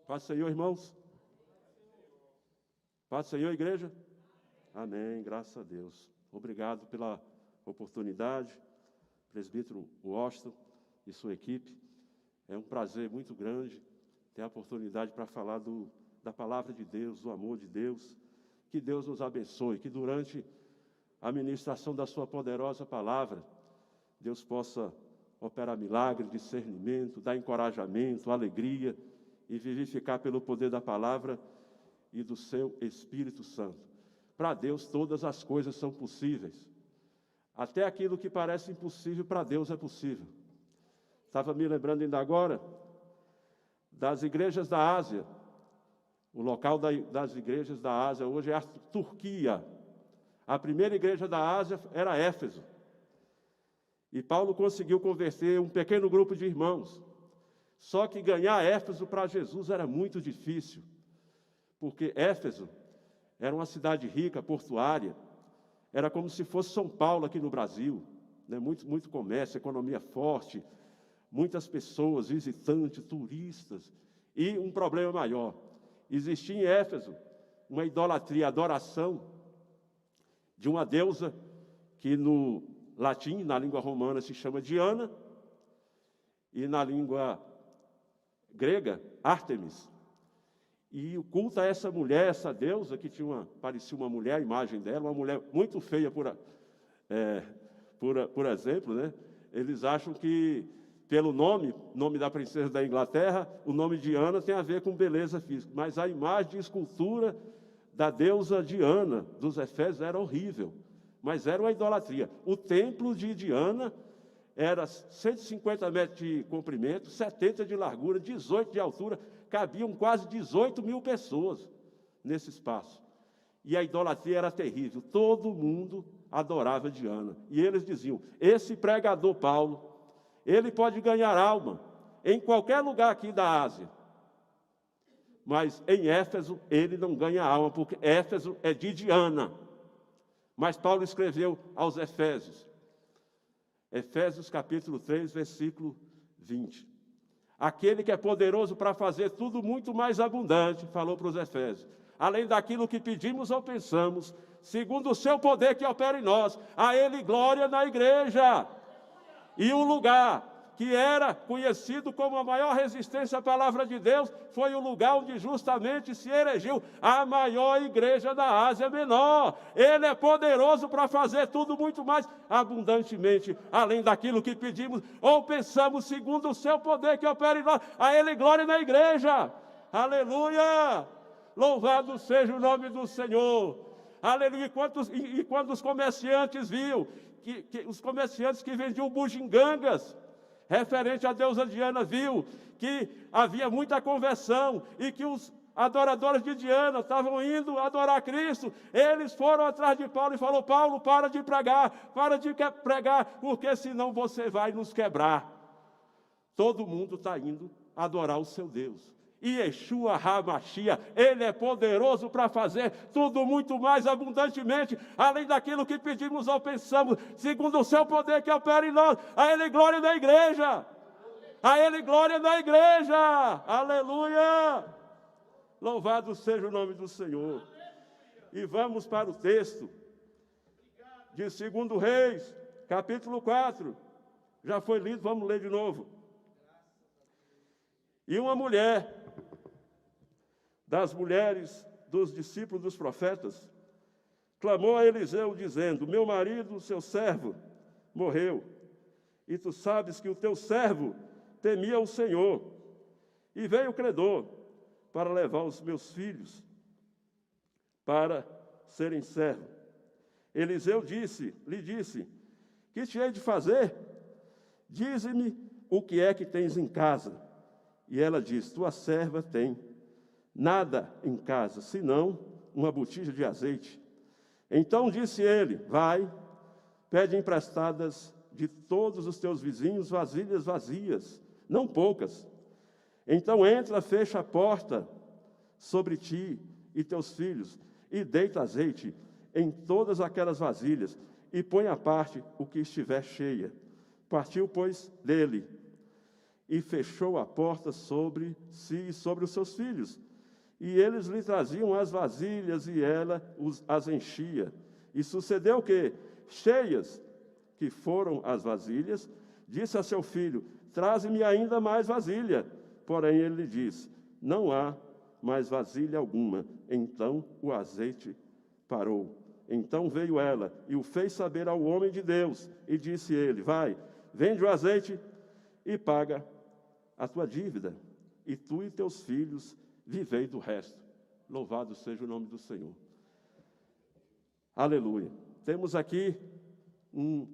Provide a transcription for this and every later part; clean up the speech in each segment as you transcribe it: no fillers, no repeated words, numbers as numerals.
Paz do Senhor, irmãos. Paz do Senhor, igreja. Amém, graças a Deus. Obrigado pela oportunidade, presbítero Washington e sua equipe. É um prazer muito grande ter a oportunidade para falar da palavra de Deus, do amor de Deus. Que Deus nos abençoe, que durante a ministração da sua poderosa palavra, Deus possa operar milagre, discernimento, dar encorajamento, alegria e vivificar pelo poder da palavra e do seu Espírito Santo. Para Deus todas as coisas são possíveis. Até aquilo que parece impossível, para Deus é possível. Estava me lembrando ainda agora das igrejas da Ásia. O local das igrejas da Ásia hoje é a Turquia. A primeira igreja da Ásia era Éfeso. E Paulo conseguiu converter um pequeno grupo de irmãos. Só que ganhar Éfeso para Jesus era muito difícil, porque Éfeso era uma cidade rica, portuária, era como se fosse São Paulo aqui no Brasil, né? Muito comércio, economia forte, muitas pessoas, visitantes, turistas, e um problema maior, existia em Éfeso uma idolatria, adoração de uma deusa que no latim, na língua romana, se chama Diana, e na língua grega, Ártemis. E o culto a essa mulher, essa deusa, que parecia uma mulher, a imagem dela, uma mulher muito feia, por exemplo, né? Eles acham que, pelo nome da princesa da Inglaterra, o nome Diana tem a ver com beleza física, mas a imagem de escultura da deusa Diana, dos Efésios, era horrível, mas era uma idolatria. O templo de Diana era 150 metros de comprimento, 70 de largura, 18 de altura, cabiam quase 18 mil pessoas nesse espaço. E a idolatria era terrível, todo mundo adorava Diana. E eles diziam, esse pregador Paulo, ele pode ganhar alma em qualquer lugar aqui da Ásia, mas em Éfeso ele não ganha alma, porque Éfeso é de Diana. Mas Paulo escreveu aos Efésios, Efésios capítulo 3, versículo 20. Aquele que é poderoso para fazer tudo muito mais abundante, falou para os Efésios, além daquilo que pedimos ou pensamos, segundo o seu poder que opera em nós, a ele glória na igreja. E o lugar que era conhecido como a maior resistência à palavra de Deus, foi o lugar onde justamente se erigiu a maior igreja da Ásia Menor. Ele é poderoso para fazer tudo muito mais abundantemente, além daquilo que pedimos ou pensamos, segundo o seu poder que opera em nós, a ele glória na igreja. Aleluia! Louvado seja o nome do Senhor. Aleluia! E quando os comerciantes viam, os comerciantes que vendiam bugigangas, referente a deusa Diana, viu que havia muita conversão e que os adoradores de Diana estavam indo adorar Cristo, eles foram atrás de Paulo e falaram, Paulo, para de pregar, porque senão você vai nos quebrar. Todo mundo está indo adorar o seu Deus. E Yeshua HaMashiach, ele é poderoso para fazer tudo muito mais abundantemente, além daquilo que pedimos ou pensamos, segundo o seu poder que opera em nós. A ele glória na igreja, a ele glória na igreja, aleluia, louvado seja o nome do Senhor. E vamos para o texto de 2 Reis, capítulo 4, já foi lido, vamos ler de novo. E uma mulher, das mulheres dos discípulos dos profetas, clamou a Eliseu, dizendo, meu marido, seu servo, morreu, e tu sabes que o teu servo temia o Senhor. E veio o credor para levar os meus filhos para serem servos. Eliseu lhe disse, que te hei de fazer? Dize-me o que é que tens em casa. E ela disse, tua serva tem nada em casa, senão uma botija de azeite. Então disse ele, vai, pede emprestadas de todos os teus vizinhos vasilhas vazias, não poucas. Então entra, fecha a porta sobre ti e teus filhos, e deita azeite em todas aquelas vasilhas, e põe à parte o que estiver cheia. Partiu, pois, dele. e fechou a porta sobre si e sobre os seus filhos. E eles lhe traziam as vasilhas, e ela as enchia. E sucedeu que, cheias que foram as vasilhas, disse a seu filho: traze-me ainda mais vasilha. Porém ele lhe disse: não há mais vasilha alguma. Então o azeite parou. Então veio ela e o fez saber ao homem de Deus. E disse ele: vai, vende o azeite e paga a tua dívida, e tu e teus filhos vivei do resto. Louvado seja o nome do Senhor. Aleluia. Temos aqui um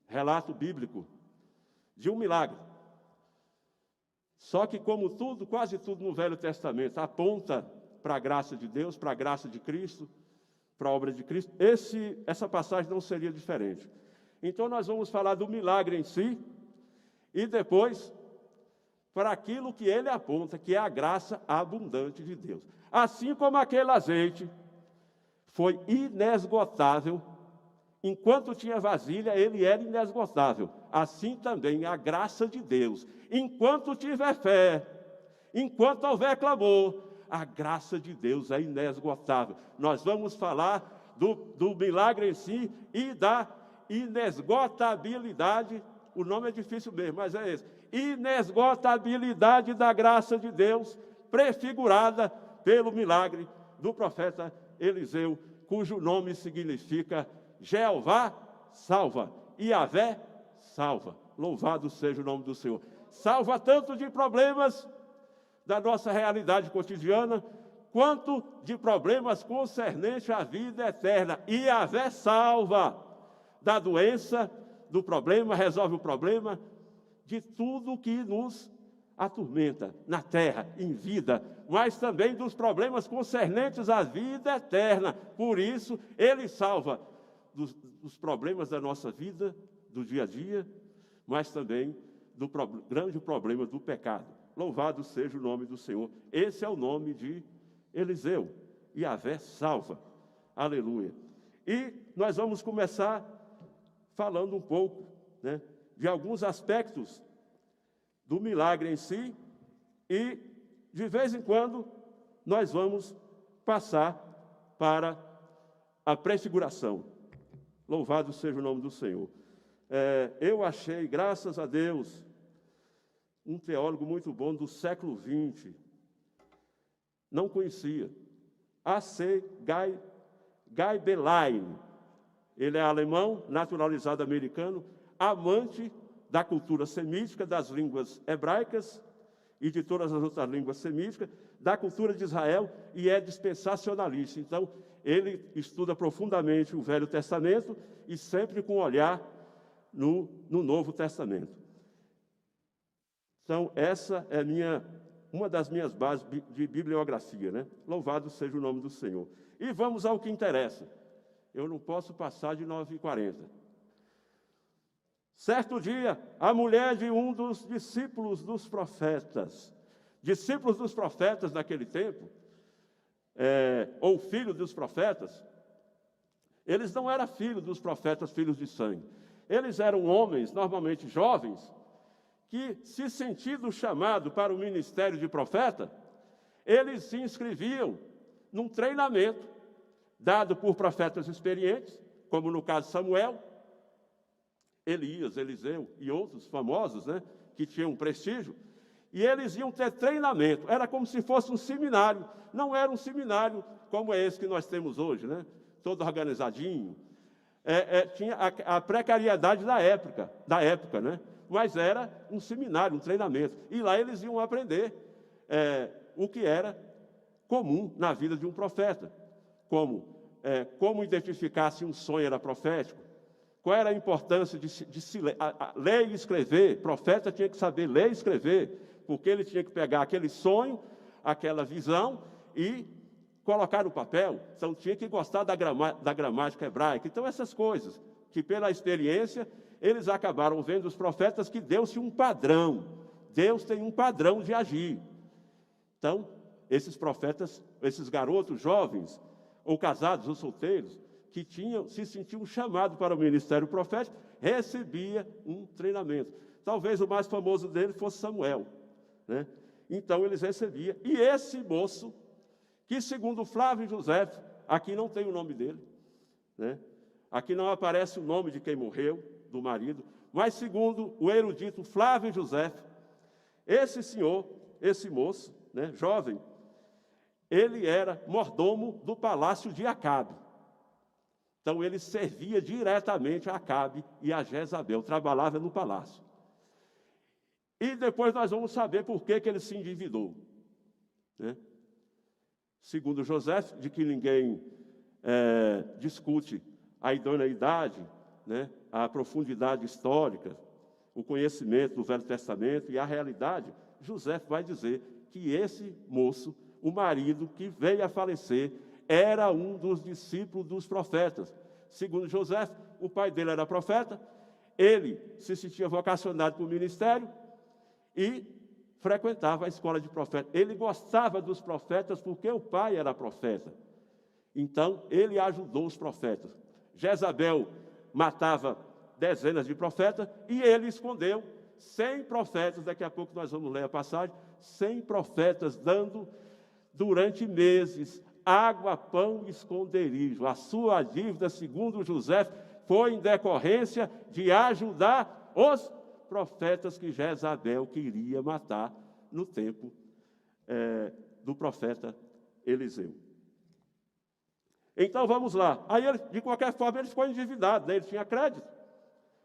relato bíblico de um milagre. Só que, como tudo, quase tudo no Velho Testamento aponta para a graça de Deus, para a graça de Cristo, para a obra de Cristo, essa passagem não seria diferente. Então nós vamos falar do milagre em si e depois para aquilo que ele aponta, que é a graça abundante de Deus. Assim como aquele azeite foi inesgotável, enquanto tinha vasilha, ele era inesgotável. Assim também a graça de Deus, enquanto tiver fé, enquanto houver clamor, a graça de Deus é inesgotável. Nós vamos falar do milagre em si e da inesgotabilidade. O nome é difícil mesmo, mas é esse. Inesgotabilidade da graça de Deus, prefigurada pelo milagre do profeta Eliseu, cujo nome significa Jeová salva, Yahvé salva. Louvado seja o nome do Senhor. Salva tanto de problemas da nossa realidade cotidiana, quanto de problemas concernentes à vida eterna. Yahvé salva da doença, do problema, resolve o problema, de tudo que nos atormenta na terra, em vida, mas também dos problemas concernentes à vida eterna. Por isso, ele salva dos problemas da nossa vida, do dia a dia, mas também do grande problema do pecado. Louvado seja o nome do Senhor. Esse é o nome de Eliseu. Yahvé salva. Aleluia. E nós vamos começar falando um pouco, né, de alguns aspectos do milagre em si, e de vez em quando nós vamos passar para a prefiguração. Louvado seja o nome do Senhor. Eu achei, graças a Deus, um teólogo muito bom do século XX, não conhecia, A.C. Gaebelein. Ele é alemão, naturalizado americano, amante da cultura semítica, das línguas hebraicas e de todas as outras línguas semíticas, da cultura de Israel, e é dispensacionalista. Então, ele estuda profundamente o Velho Testamento e sempre com olhar no Novo Testamento. Então, essa é uma das minhas bases de bibliografia, né? Louvado seja o nome do Senhor. E vamos ao que interessa. Eu não posso passar de 9h40. Certo dia, a mulher de um dos discípulos dos profetas naquele tempo, ou filho dos profetas, eles não eram filhos dos profetas, filhos de sangue. Eles eram homens, normalmente jovens, que, se sentindo chamado para o ministério de profeta, eles se inscreviam num treinamento dado por profetas experientes, como no caso Samuel, Elias, Eliseu e outros famosos, né, que tinham prestígio, e eles iam ter treinamento. Era como se fosse um seminário. Não era um seminário como é esse que nós temos hoje, né, todo organizadinho. Tinha a precariedade da época, né, mas era um seminário, um treinamento. E lá eles iam aprender o que era comum na vida de um profeta, como identificar se um sonho era profético, qual era a importância de se ler e escrever. O profeta tinha que saber ler e escrever, porque ele tinha que pegar aquele sonho, aquela visão e colocar no papel. Então tinha que gostar da gramática hebraica. Então essas coisas, que pela experiência, eles acabaram vendo os profetas que Deus tinha um padrão. Deus tem um padrão de agir. Então, esses profetas, esses garotos jovens, ou casados ou solteiros, que se sentiam chamados para o ministério profético, recebia um treinamento. Talvez o mais famoso dele fosse Samuel, né? Então, eles recebiam. E esse moço, que segundo Flávio José, aqui não tem o nome dele, né? Aqui não aparece o nome de quem morreu, do marido, mas segundo o erudito Flávio José, esse senhor, esse moço, né, jovem, ele era mordomo do palácio de Acabe. Então, ele servia diretamente a Acabe e a Jezabel, trabalhava no palácio. E depois nós vamos saber por que ele se endividou, né? Segundo José, de que ninguém discute a idoneidade, né, a profundidade histórica, o conhecimento do Velho Testamento e a realidade, José vai dizer que esse moço, o marido que veio a falecer, era um dos discípulos dos profetas. Segundo José, o pai dele era profeta, ele se sentia vocacionado para o ministério e frequentava a escola de profetas. Ele gostava dos profetas porque o pai era profeta. Então, ele ajudou os profetas. Jezabel matava dezenas de profetas e ele escondeu 100 profetas, daqui a pouco nós vamos ler a passagem, 100 profetas dando durante meses água, pão e esconderijo. A sua dívida, segundo José, foi em decorrência de ajudar os profetas que Jezabel queria matar no tempo do profeta Eliseu. Então, vamos lá. Aí, de qualquer forma, ele ficou endividado, né? Ele tinha crédito.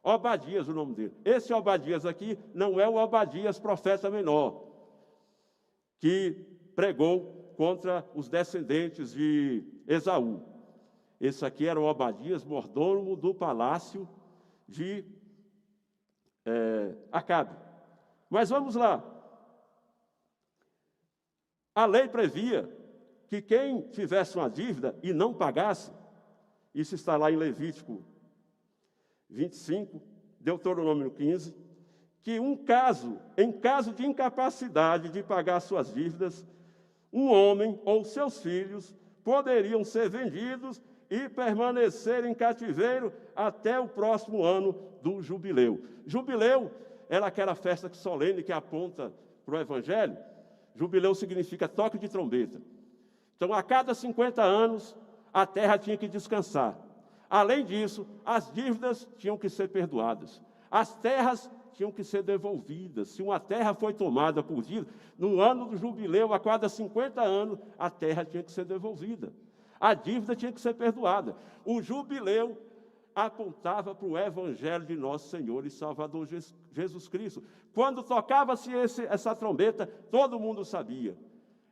Obadias, o nome dele. Esse Obadias aqui não é o Obadias, profeta menor, que pregou contra os descendentes de Esaú. Esse aqui era o Obadias, mordomo do palácio de Acabe. Mas vamos lá. A lei previa que quem tivesse uma dívida e não pagasse, isso está lá em Levítico 25, Deuteronômio 15, que em caso de incapacidade de pagar suas dívidas, um homem ou seus filhos poderiam ser vendidos e permanecer em cativeiro até o próximo ano do jubileu. Jubileu era aquela festa solene que aponta para o Evangelho. Jubileu significa toque de trombeta. Então, a cada 50 anos, a terra tinha que descansar. Além disso, as dívidas tinham que ser perdoadas. As terras tinham que ser devolvidas. Se uma terra foi tomada por dívida, no ano do jubileu, a cada 50 anos, a terra tinha que ser devolvida. A dívida tinha que ser perdoada. O jubileu apontava para o Evangelho de nosso Senhor e Salvador Jesus Cristo. Quando tocava-se essa trombeta, todo mundo sabia.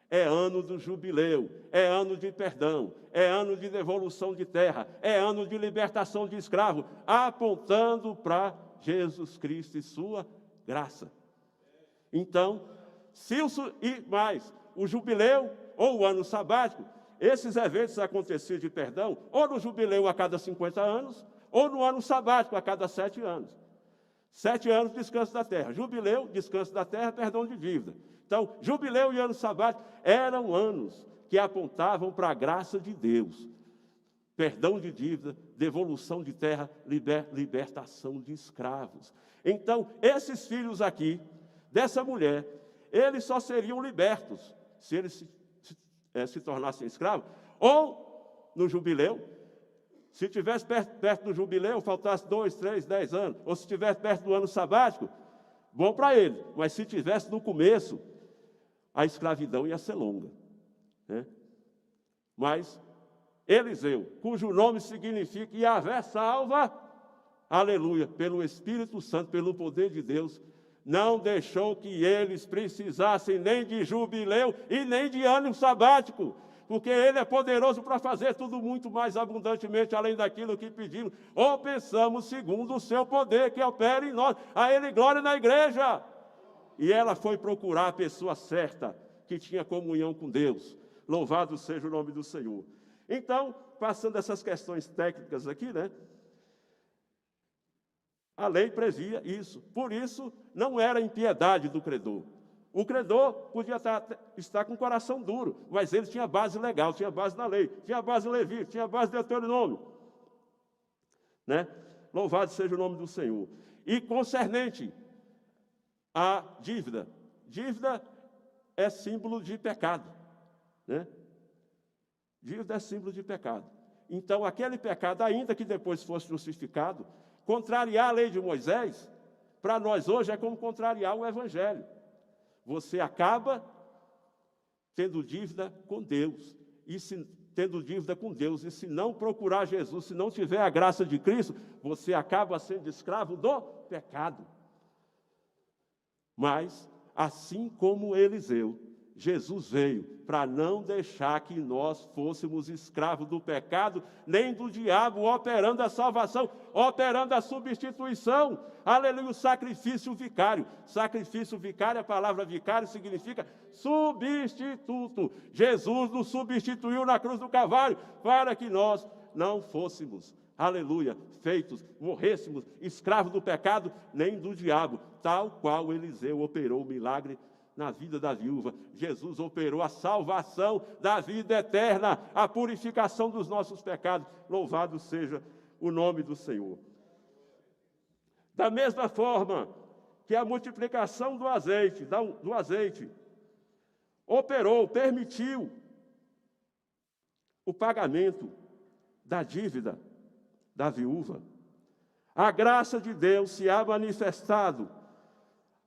É ano do jubileu, é ano de perdão, é ano de devolução de terra, é ano de libertação de escravo, apontando para Jesus Cristo e sua graça. Então, o jubileu ou o ano sabático, esses eventos aconteciam de perdão, ou no jubileu a cada 50 anos, ou no ano sabático a cada 7 anos. 7 anos, descanso da terra. Jubileu, descanso da terra, perdão de dívida. Então, jubileu e ano sabático eram anos que apontavam para a graça de Deus. Perdão de dívida, devolução de terra, libertação de escravos. Então, esses filhos aqui, dessa mulher, eles só seriam libertos se eles se tornassem escravos, ou no jubileu, se estivesse perto do jubileu, faltasse 2, 3, 10 anos, ou se estivesse perto do ano sabático, bom para ele, mas se estivesse no começo, a escravidão ia ser longa, né? Mas Eliseu, cujo nome significa Yahvé salva, aleluia, pelo Espírito Santo, pelo poder de Deus, não deixou que eles precisassem nem de jubileu e nem de ano sabático, porque Ele é poderoso para fazer tudo muito mais abundantemente, além daquilo que pedimos, ou pensamos segundo o seu poder que opera em nós. A Ele glória na igreja. E ela foi procurar a pessoa certa, que tinha comunhão com Deus. Louvado seja o nome do Senhor. Então, passando essas questões técnicas aqui, né? A lei previa isso. Por isso, não era impiedade do credor. O credor podia estar com o coração duro, mas ele tinha base legal, tinha base na lei, tinha base em Levítico, tinha base em Deuteronômio, né? Louvado seja o nome do Senhor. E concernente à dívida. Dívida é símbolo de pecado, né? Dívida é símbolo de pecado. Então, aquele pecado, ainda que depois fosse justificado, contrariar a lei de Moisés, para nós hoje é como contrariar o Evangelho. Você acaba tendo dívida com Deus. Tendo dívida com Deus, e se não procurar Jesus, se não tiver a graça de Cristo, você acaba sendo escravo do pecado. Mas, assim como Eliseu, Jesus veio para não deixar que nós fôssemos escravos do pecado, nem do diabo, operando a salvação, operando a substituição. Aleluia, o sacrifício vicário. Sacrifício vicário, a palavra vicário significa substituto. Jesus nos substituiu na cruz do Calvário para que nós não fôssemos, aleluia, morrêssemos escravos do pecado, nem do diabo, tal qual Eliseu operou o milagre na vida da viúva. Jesus operou a salvação da vida eterna, a purificação dos nossos pecados. Louvado seja o nome do Senhor. Da mesma forma que a multiplicação do azeite, operou, permitiu o pagamento da dívida da viúva, a graça de Deus se há manifestado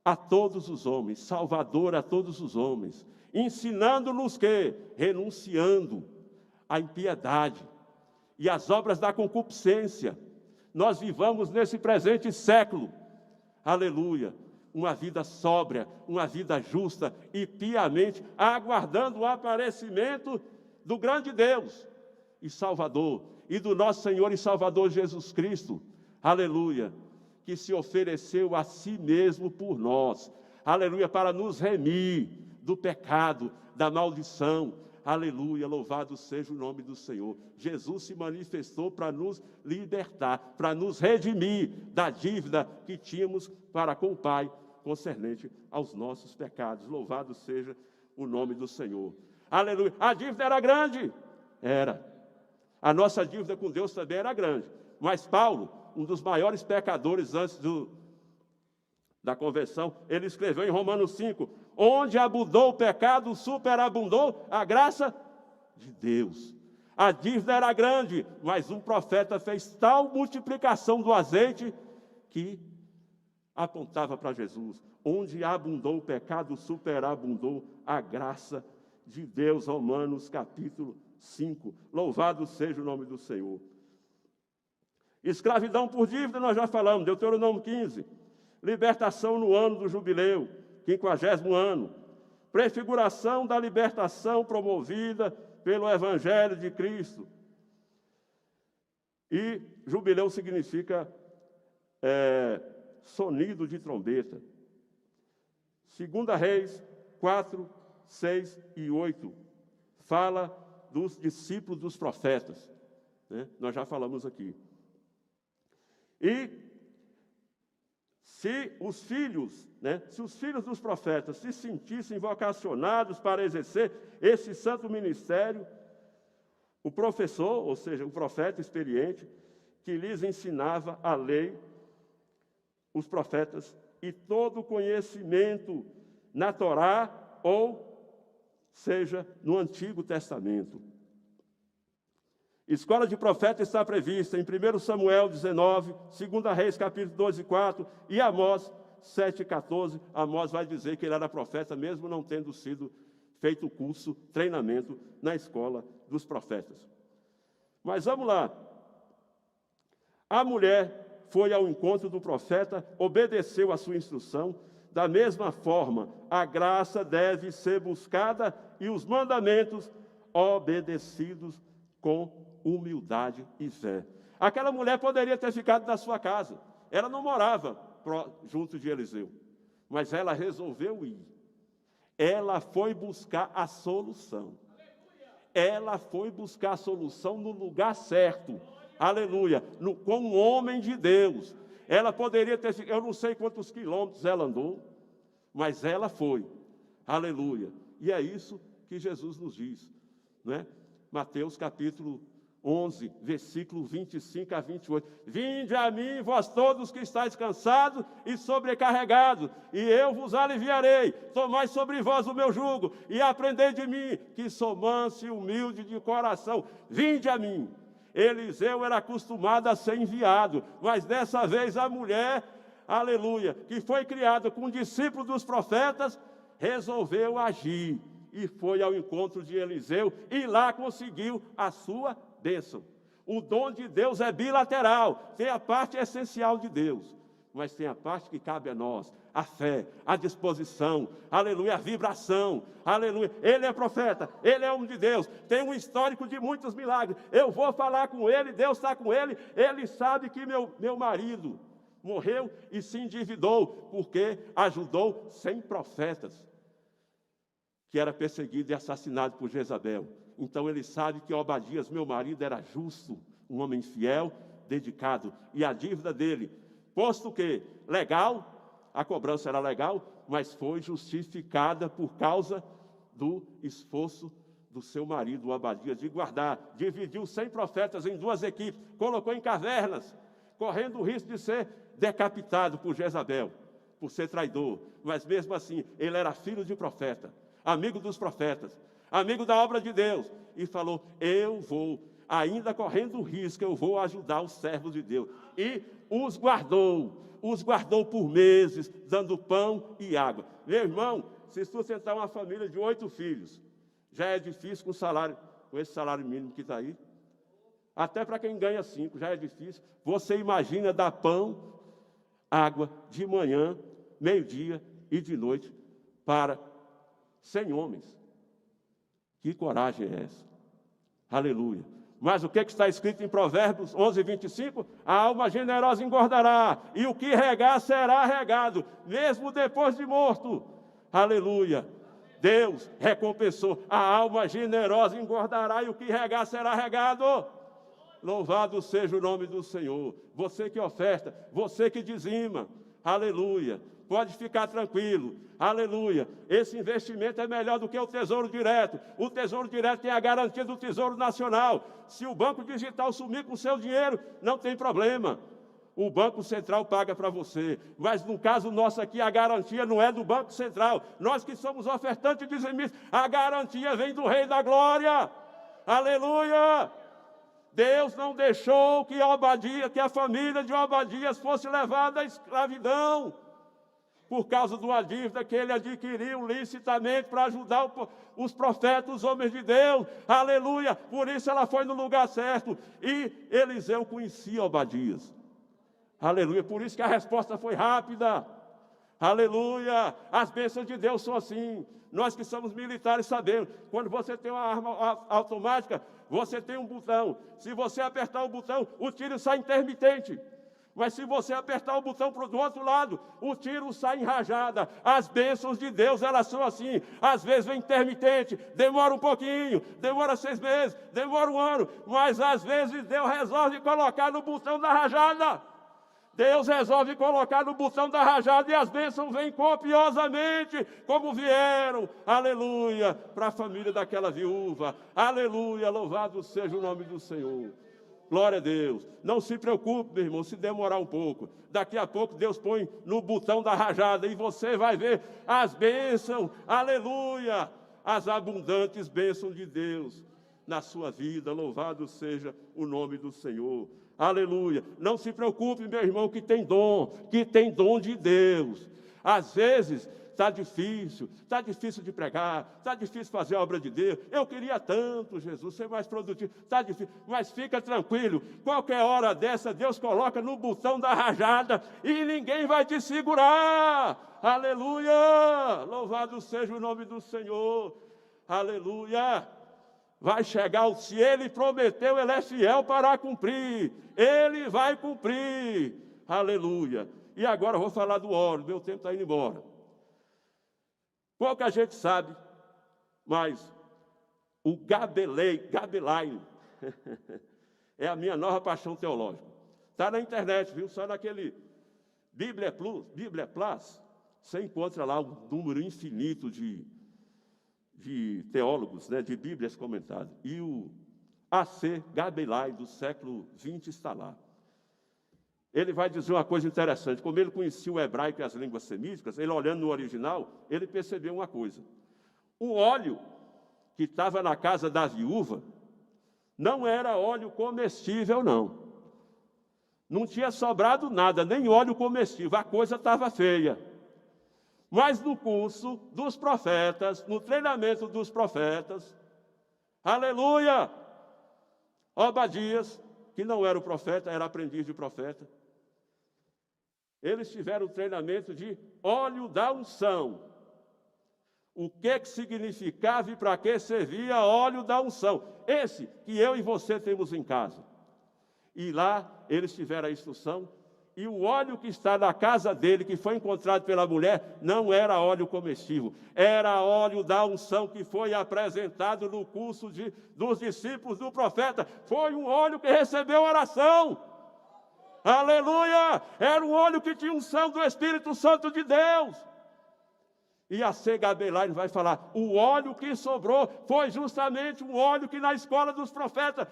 a todos os homens, Salvador a todos os homens, ensinando-nos que, renunciando à impiedade e às obras da concupiscência, nós vivamos nesse presente século, aleluia, uma vida sóbria, uma vida justa e piamente, aguardando o aparecimento do grande Deus e Salvador, e do nosso Senhor e Salvador Jesus Cristo, aleluia, que se ofereceu a si mesmo por nós, aleluia, para nos remir do pecado, da maldição, aleluia, louvado seja o nome do Senhor. Jesus se manifestou para nos libertar, para nos redimir da dívida que tínhamos para com o Pai, concernente aos nossos pecados. Louvado seja o nome do Senhor. Aleluia. A dívida era grande? Era. A nossa dívida com Deus também era grande. Mas Paulo, um dos maiores pecadores antes da conversão, ele escreveu em Romanos 5, onde abundou o pecado, superabundou a graça de Deus. A dívida era grande, mas um profeta fez tal multiplicação do azeite que apontava para Jesus. Onde abundou o pecado, superabundou a graça de Deus. Romanos capítulo 5. Louvado seja o nome do Senhor. Escravidão por dívida, nós já falamos, Deuteronômio 15. Libertação no ano do jubileu, 50º ano. Prefiguração da libertação promovida pelo Evangelho de Cristo. E jubileu significa sonido de trombeta. 2 Reis 4, 6 e 8. Fala dos discípulos dos profetas, né? Nós já falamos aqui. E se os filhos dos profetas se sentissem vocacionados para exercer esse santo ministério, o professor, ou seja, o profeta experiente, que lhes ensinava a lei, os profetas, e todo o conhecimento na Torá, ou seja, no Antigo Testamento. Escola de profeta está prevista em 1 Samuel 19, 2 Reis capítulo 12 e 4, e Amós 7, 14. Amós vai dizer que ele era profeta, mesmo não tendo sido feito o curso, treinamento na escola dos profetas. Mas vamos lá. A mulher foi ao encontro do profeta, obedeceu a sua instrução. Da mesma forma, a graça deve ser buscada e os mandamentos obedecidos com humildade e fé. Aquela mulher poderia ter ficado na sua casa. Ela não morava junto de Eliseu, mas ela resolveu ir. Ela foi buscar a solução. Ela foi buscar a solução no lugar certo. Aleluia. Com um homem de Deus. Ela poderia ter ficado, eu não sei quantos quilômetros ela andou, mas ela foi. Aleluia. E é isso que Jesus nos diz, né? Mateus capítulo 11, versículo 25 a 28. Vinde a mim, vós todos que estáis cansados e sobrecarregados, e eu vos aliviarei. Tomai sobre vós o meu jugo, e aprendei de mim, que sou manso e humilde de coração. Vinde a mim. Eliseu era acostumado a ser enviado, mas dessa vez a mulher, aleluia, que foi criada com discípulo dos profetas, resolveu agir e foi ao encontro de Eliseu e lá conseguiu a sua bênção. O dom de Deus é bilateral, tem a parte essencial de Deus, mas tem a parte que cabe a nós, a fé, a disposição, aleluia, a vibração, aleluia. Ele é profeta, ele é homem de Deus, tem um histórico de muitos milagres. Eu vou falar com ele, Deus está com ele, ele sabe que meu marido morreu e se endividou, porque ajudou 100 profetas, que era perseguido e assassinado por Jezabel. Então ele sabe que Obadias, meu marido, era justo, um homem fiel, dedicado. E a dívida dele, posto que legal, a cobrança era legal, mas foi justificada por causa do esforço do seu marido, Obadias, de guardar. Dividiu 100 profetas em 2 equipes, colocou em cavernas, correndo o risco de ser decapitado por Jezabel, por ser traidor. Mas mesmo assim, ele era filho de profeta, amigo dos profetas, amigo da obra de Deus, e falou, eu vou, ainda correndo o risco, eu vou ajudar os servos de Deus. E os guardou por meses, dando pão e água. Meu irmão, se sustentar uma família de 8 filhos, já é difícil com esse salário mínimo que está aí. Até para quem ganha 5, já é difícil. Você imagina dar pão, água, de manhã, meio-dia e de noite, para 100 homens. Que coragem é essa? Aleluia. Mas o que está escrito em Provérbios 11, 25? A alma generosa engordará, e o que regar será regado, mesmo depois de morto. Aleluia. Deus recompensou. A alma generosa engordará, e o que regar será regado. Louvado seja o nome do Senhor. Você que oferta, você que dizima. Aleluia. Pode ficar tranquilo, aleluia. Esse investimento é melhor do que o Tesouro Direto. O Tesouro Direto tem a garantia do Tesouro Nacional. Se o Banco Digital sumir com o seu dinheiro, não tem problema. O Banco Central paga para você. Mas no caso nosso aqui, a garantia não é do Banco Central. Nós que somos ofertantes e dizimistas, a garantia vem do Rei da Glória. Aleluia! Deus não deixou que a família de Obadias fosse levada à escravidão, por causa de uma dívida que ele adquiriu licitamente para ajudar os profetas, os homens de Deus. Aleluia! Por isso ela foi no lugar certo. E Eliseu conhecia Obadias. Aleluia! Por isso que a resposta foi rápida. Aleluia! As bênçãos de Deus são assim. Nós que somos militares sabemos. Quando você tem uma arma automática, você tem um botão. Se você apertar o botão, o tiro sai intermitente. Mas se você apertar o botão do outro lado, o tiro sai em rajada. As bênçãos de Deus, elas são assim. Às vezes vem intermitente, demora um pouquinho, demora 6 meses, demora 1 ano. Mas às vezes Deus resolve colocar no botão da rajada. Deus resolve colocar no botão da rajada e as bênçãos vêm copiosamente, como vieram, aleluia, para a família daquela viúva. Aleluia, louvado seja o nome do Senhor. Glória a Deus. Não se preocupe, meu irmão, se demorar um pouco. Daqui a pouco Deus põe no botão da rajada e você vai ver as bênçãos, aleluia, as abundantes bênçãos de Deus na sua vida. Louvado seja o nome do Senhor. Aleluia. Não se preocupe, meu irmão, que tem dom de Deus. Às vezes está difícil de pregar, está difícil fazer a obra de Deus. Eu queria tanto, Jesus, ser mais produtivo. Está difícil, mas fica tranquilo. Qualquer hora dessa, Deus coloca no botão da rajada e ninguém vai te segurar. Aleluia! Louvado seja o nome do Senhor. Aleluia! Vai chegar, se Ele prometeu, Ele é fiel para cumprir. Ele vai cumprir. Aleluia! E agora eu vou falar do óleo, meu tempo está indo embora. Pouca gente sabe, mas o Gabeline é a minha nova paixão teológica. Está na internet, viu? Só naquele Bíblia Plus, você encontra lá um número infinito de teólogos, né, de Bíblias comentadas. E A.C. Gabelai, do século XX, está lá. Ele vai dizer uma coisa interessante. Como ele conhecia o hebraico e as línguas semíticas, ele olhando no original, ele percebeu uma coisa. O óleo que estava na casa da viúva não era óleo comestível, não. Não tinha sobrado nada, nem óleo comestível, a coisa estava feia. Mas no curso dos profetas, no treinamento dos profetas, aleluia! Obadias, que não era o profeta, era aprendiz de profeta, eles tiveram o treinamento de óleo da unção. O que significava e para que servia óleo da unção? Esse que eu e você temos em casa. E lá eles tiveram a instrução, e o óleo que está na casa dele, que foi encontrado pela mulher, não era óleo comestível, era óleo da unção que foi apresentado no curso dos discípulos do profeta. Foi um óleo que recebeu oração. Aleluia! Era um óleo que tinha unção do Espírito Santo de Deus. E A.C. Gabelai vai falar, o óleo que sobrou foi justamente um óleo que na escola dos profetas,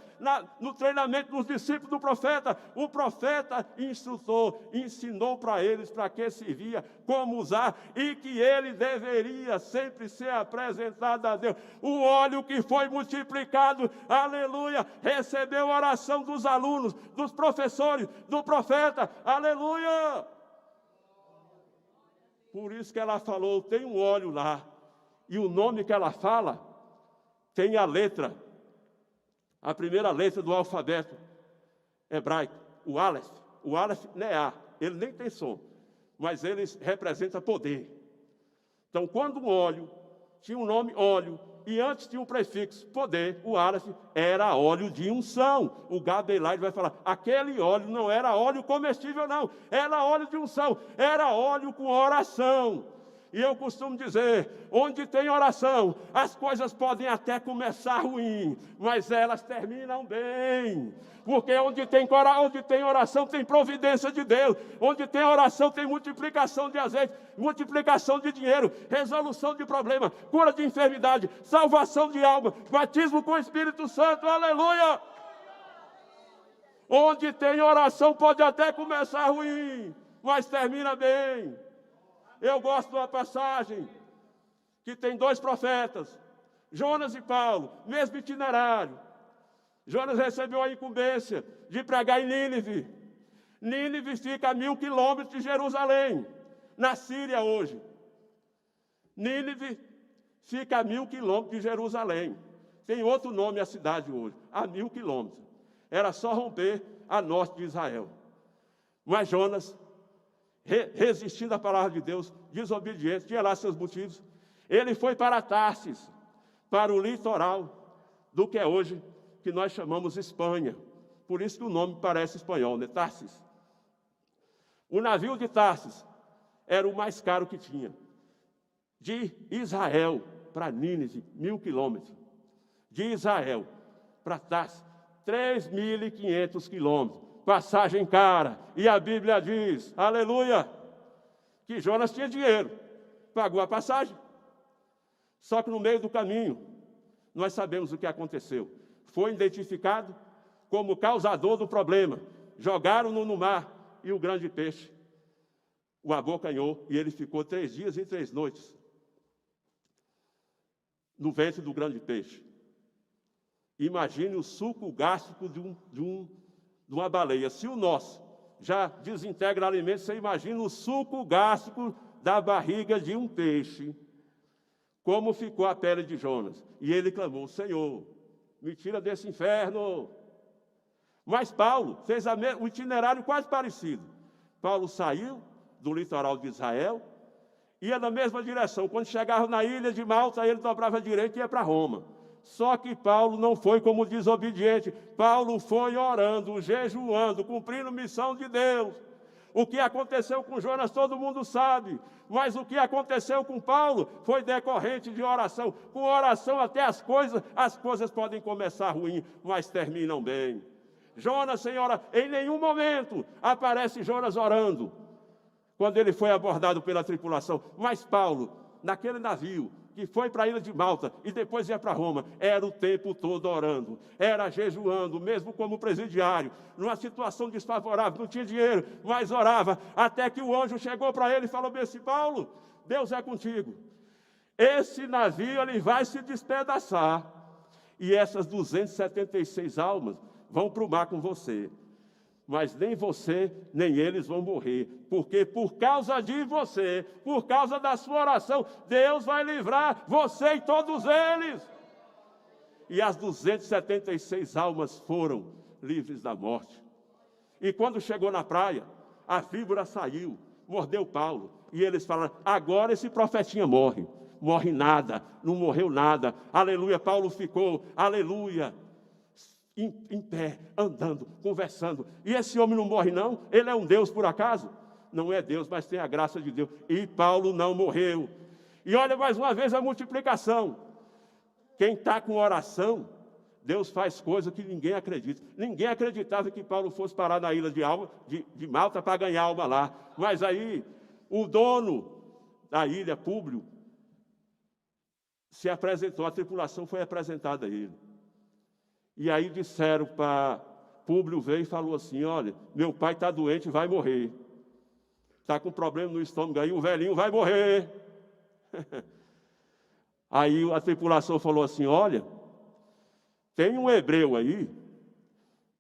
no treinamento dos discípulos do profeta, o profeta instrutor ensinou para eles para que servia, como usar, e que ele deveria sempre ser apresentado a Deus. O óleo que foi multiplicado, aleluia, recebeu a oração dos alunos, dos professores, do profeta, aleluia. Por isso que ela falou, tem um óleo lá. E o nome que ela fala tem a letra, a primeira letra do alfabeto hebraico, o Aleph. O Aleph não é A, ele nem tem som, mas ele representa poder. Então, quando o óleo tinha um nome óleo, e antes tinha um prefixo poder, o Aleph era óleo de unção. O Gabelai vai falar, aquele óleo não era óleo comestível, não, era óleo de unção, era óleo com oração. E eu costumo dizer, onde tem oração, as coisas podem até começar ruim, mas elas terminam bem. Porque onde tem oração tem providência de Deus. Onde tem oração tem multiplicação de azeite, multiplicação de dinheiro, resolução de problema, cura de enfermidade, salvação de alma, batismo com o Espírito Santo, aleluia! Onde tem oração pode até começar ruim, mas termina bem. Eu gosto de uma passagem que tem dois profetas, Jonas e Paulo, mesmo itinerário. Jonas recebeu a incumbência de pregar em Nínive. Nínive fica a 1.000 quilômetros de Jerusalém, na Síria hoje. Nínive fica a 1.000 quilômetros de Jerusalém. Tem outro nome a cidade hoje, a 1.000 quilômetros. Era só romper a norte de Israel. Mas Jonas, resistindo à palavra de Deus, desobediente, tinha lá seus motivos. Ele foi para Tarsis, para o litoral do que é hoje, que nós chamamos Espanha. Por isso que o nome parece espanhol, né? Tarsis. O navio de Tarsis era o mais caro que tinha. De Israel para Nínive, 1.000 quilômetros. De Israel para Tarsis, 3.500 quilômetros. Passagem cara. E a Bíblia diz, aleluia, que Jonas tinha dinheiro, pagou a passagem. Só que no meio do caminho, nós sabemos o que aconteceu. Foi identificado como causador do problema. Jogaram-no no mar e o grande peixe o abocanhou e ele ficou 3 dias e 3 noites no ventre do grande peixe. Imagine o suco gástrico de uma baleia. Se o nosso já desintegra alimentos, você imagina o suco gástrico da barriga de um peixe. Como ficou a pele de Jonas. E ele clamou, Senhor, me tira desse inferno. Mas Paulo fez um itinerário quase parecido. Paulo saiu do litoral de Israel, ia na mesma direção. Quando chegava na ilha de Malta, ele dobrava à direita e ia para Roma. Só que Paulo não foi como desobediente. Paulo foi orando, jejuando, cumprindo missão de Deus. O que aconteceu com Jonas todo mundo sabe. Mas o que aconteceu com Paulo foi decorrente de oração. Com oração até as coisas podem começar ruim, mas terminam bem. Jonas, Senhora, em nenhum momento aparece Jonas orando, quando ele foi abordado pela tripulação. Mas Paulo, naquele navio, que foi para a ilha de Malta e depois ia para Roma, era o tempo todo orando, era jejuando, mesmo como presidiário, numa situação desfavorável, não tinha dinheiro, mas orava, até que o anjo chegou para ele e falou bem assim: Paulo, Deus é contigo, esse navio ele vai se despedaçar, e essas 276 almas vão para o mar com você. Mas nem você, nem eles vão morrer, porque por causa de você, por causa da sua oração, Deus vai livrar você e todos eles. E as 276 almas foram livres da morte. E quando chegou na praia, a víbora saiu, mordeu Paulo, e eles falaram: agora esse profetinha morre. Morre nada, não morreu nada, aleluia. Paulo ficou, aleluia, em pé, andando, conversando. E esse homem não morre não? Ele é um Deus por acaso? Não é Deus, mas tem a graça de Deus. E Paulo não morreu. E olha mais uma vez a multiplicação. Quem está com oração, Deus faz coisa que ninguém acredita. Ninguém acreditava que Paulo fosse parar na ilha de Malta para ganhar alma lá. Mas aí, o dono da ilha, Públio, se apresentou, a tripulação foi apresentada a ele. E aí disseram para Públio, veio e falou assim: olha, meu pai está doente, vai morrer. Está com problema no estômago aí, o velhinho vai morrer. Aí a tripulação falou assim: olha, tem um hebreu aí,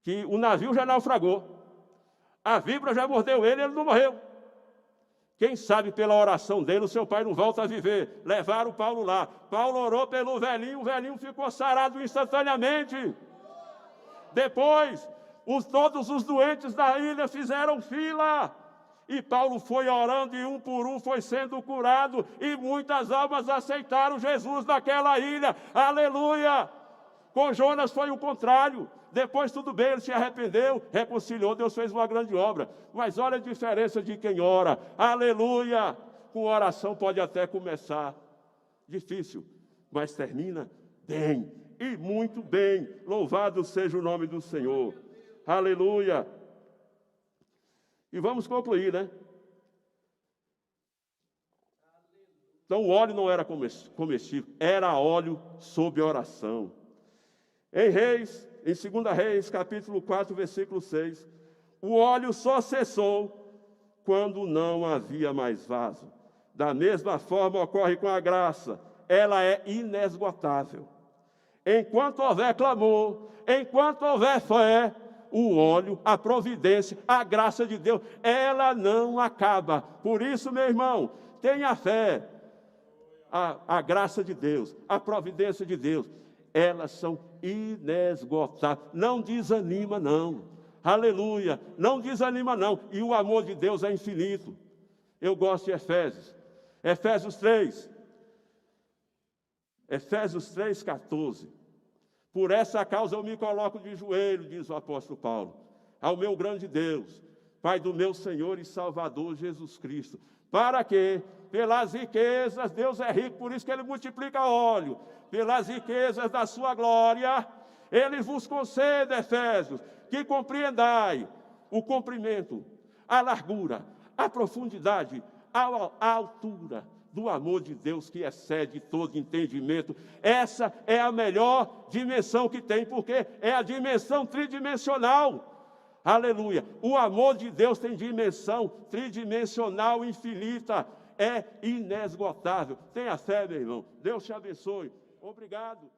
que o navio já naufragou. A víbora já mordeu ele não morreu. Quem sabe pela oração dele, o seu pai não volta a viver. Levaram Paulo lá. Paulo orou pelo velhinho, o velhinho ficou sarado instantaneamente. Depois, todos os doentes da ilha fizeram fila. E Paulo foi orando e um por um foi sendo curado. E muitas almas aceitaram Jesus naquela ilha. Aleluia! Com Jonas foi o contrário. Depois tudo bem, ele se arrependeu, reconciliou, Deus fez uma grande obra. Mas olha a diferença de quem ora. Aleluia! Com oração pode até começar difícil, mas termina bem, e muito bem. Louvado seja o nome do Senhor. Aleluia! E vamos concluir, né? Então o óleo não era comestível, era óleo sob oração. Em em 2 Reis, capítulo 4, versículo 6, o óleo só cessou quando não havia mais vaso. Da mesma forma ocorre com a graça, ela é inesgotável. Enquanto houver clamor, enquanto houver fé, o óleo, a providência, a graça de Deus, ela não acaba. Por isso, meu irmão, tenha fé, a graça de Deus, a providência de Deus, elas são inesgotáveis. Não desanima, não. Aleluia. Não desanima, não. E o amor de Deus é infinito. Eu gosto de Efésios. Efésios 3. Efésios 3, 14. Por essa causa eu me coloco de joelho, diz o apóstolo Paulo, ao meu grande Deus, Pai do meu Senhor e Salvador Jesus Cristo, para que, pelas riquezas, Deus é rico, por isso que Ele multiplica óleo, pelas riquezas da sua glória, Ele vos concede, Efésios, que compreendai o comprimento, a largura, a profundidade, a altura do amor de Deus que excede todo entendimento. Essa é a melhor dimensão que tem, porque é a dimensão tridimensional. Aleluia! O amor de Deus tem dimensão tridimensional infinita, é inesgotável. Tenha fé, meu irmão. Deus te abençoe. Obrigado.